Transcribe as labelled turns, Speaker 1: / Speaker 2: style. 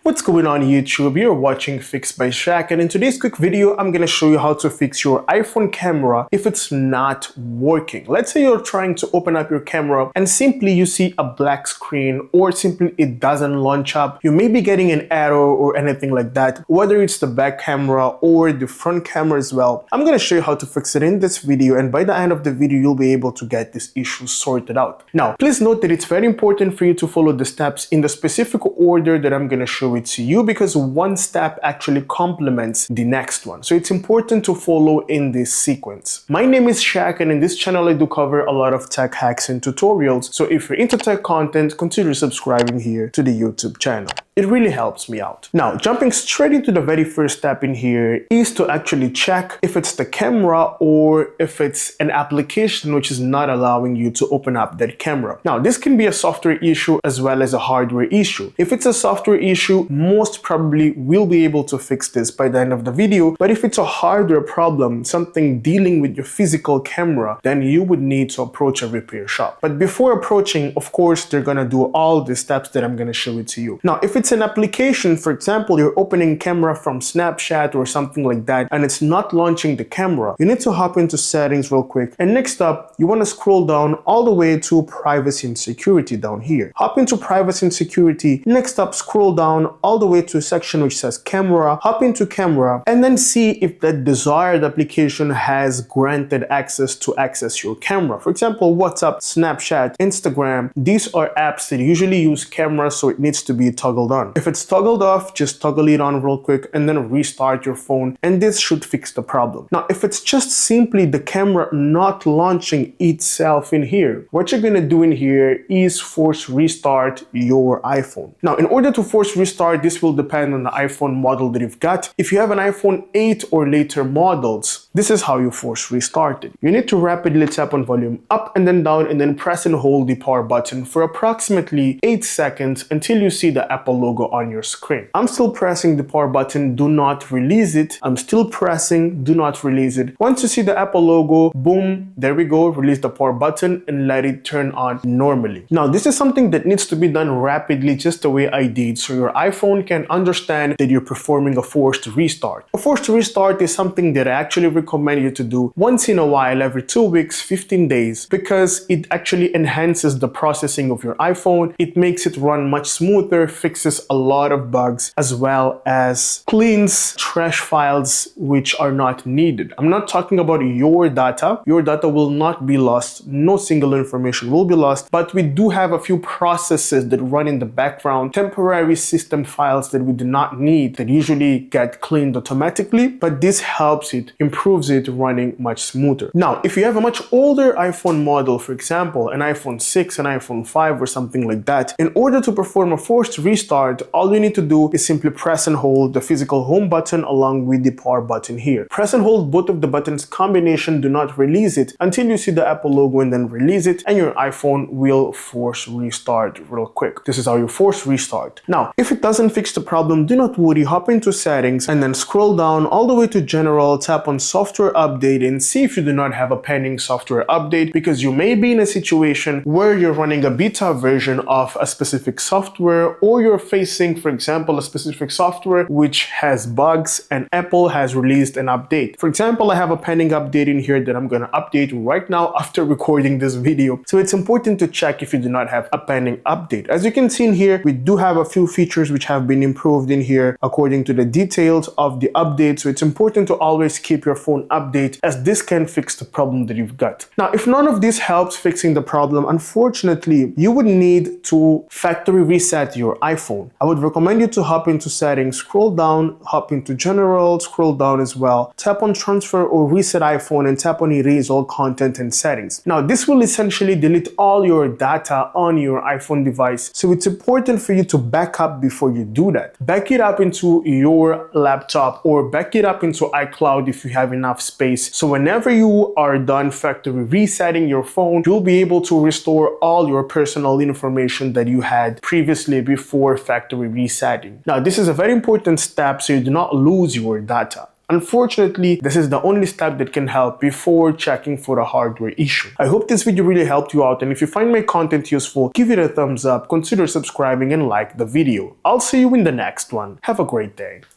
Speaker 1: What's going on YouTube? You're watching Fixed by Shaq, and in today's quick video I'm gonna show you how to fix your iPhone camera if it's not working. Let's say you're trying to open up your camera and simply you see a black screen, or simply it doesn't launch up. You may be getting an error or anything like that, whether it's the back camera or the front camera as well. I'm gonna show you how to fix it in this video, and by the end of the video you'll be able to get this issue sorted out. Now please note that it's very important for you to follow the steps in the specific order that I'm gonna show it to you, because one step actually complements the next one. So it's important to follow in this sequence. My name is Shaq, and in this channel I do cover a lot of tech hacks and tutorials. So if you're into tech content, consider subscribing here to the YouTube channel. It really helps me out. Now, jumping straight into the very first step in here is to actually check if it's the camera or if it's an application which is not allowing you to open up that camera. Now, this can be a software issue as well as a hardware issue. If it's a software issue, most probably we'll be able to fix this by the end of the video. But if it's a hardware problem, something dealing with your physical camera, then you would need to approach a repair shop. But before approaching, of course, they're gonna do all the steps that I'm gonna show it to you. Now, if it's an application, for example, you're opening camera from Snapchat or something like that, and it's not launching the camera, you need to hop into settings real quick. And next up, you want to scroll down all the way to privacy and security down here. Hop into privacy and security. Next up, scroll down all the way to a section which says camera. Hop into camera and then see if that desired application has granted access to access your camera. For example, WhatsApp, Snapchat, Instagram. These are apps that usually use cameras, so it needs to be toggled on. If it's toggled off, just toggle it on real quick and then restart your phone, and this should fix the problem. Now, if it's just simply the camera not launching itself in here, what you're gonna do in here is force restart your iPhone. Now, in order to force restart, this will depend on the iPhone model that you've got. If you have an iPhone 8 or later models, this is how you force restart it. You need to rapidly tap on volume up and then down, and then press and hold the power button for approximately 8 seconds until you see the Apple logo on your screen. I'm still pressing the power button, do not release it. I'm still pressing, do not release it. Once you see the Apple logo, boom, there we go, release the power button and let it turn on normally. Now, this is something that needs to be done rapidly, just the way I did, so your iPhone can understand that you're performing a forced restart. A forced restart is something that I actually recommend you to do once in a while, every 2 weeks, 15 days, because it actually enhances the processing of your iPhone. It makes it run much smoother, fixes a lot of bugs, as well as cleans trash files which are not needed. I'm not talking about your data. Your data will not be lost. No single information will be lost, but we do have a few processes that run in the background, temporary system files that we do not need, that usually get cleaned automatically, but this helps it, improves it running much smoother. Now, if you have a much older iPhone model, for example, an iPhone 6, an iPhone 5 or something like that, in order to perform a forced restart, all you need to do is simply press and hold the physical home button along with the power button here. Press and hold both of the buttons combination, do not release it until you see the Apple logo, and then release it, and your iPhone will force restart real quick. This is how you force restart. Now, if it doesn't fix the problem, do not worry, hop into settings and then scroll down all the way to general, tap on software update and see if you do not have a pending software update, because you may be in a situation where you're running a beta version of a specific software, or you're facing, for example, a specific software which has bugs and Apple has released an update. For example, I have a pending update in here that I'm going to update right now after recording this video. So it's important to check if you do not have a pending update. As you can see in here, we do have a few features which have been improved in here according to the details of the update. So it's important to always keep your phone updated, as this can fix the problem that you've got. Now, if none of this helps fixing the problem, unfortunately, you would need to factory reset your iPhone. I would recommend you to hop into settings, scroll down, hop into general, scroll down as well, tap on transfer or reset iPhone, and tap on erase all content and settings. Now, this will essentially delete all your data on your iPhone device, so it's important for you to back up before you do that. Back it up into your laptop or back it up into iCloud if you have enough space, so whenever you are done factory resetting your phone, you'll be able to restore all your personal information that you had previously before factory resetting. Now, this is a very important step so you do not lose your data. Unfortunately, this is the only step that can help before checking for a hardware issue. I hope this video really helped you out, and if you find my content useful, give it a thumbs up, consider subscribing, and like the video. I'll see you in the next one. Have a great day.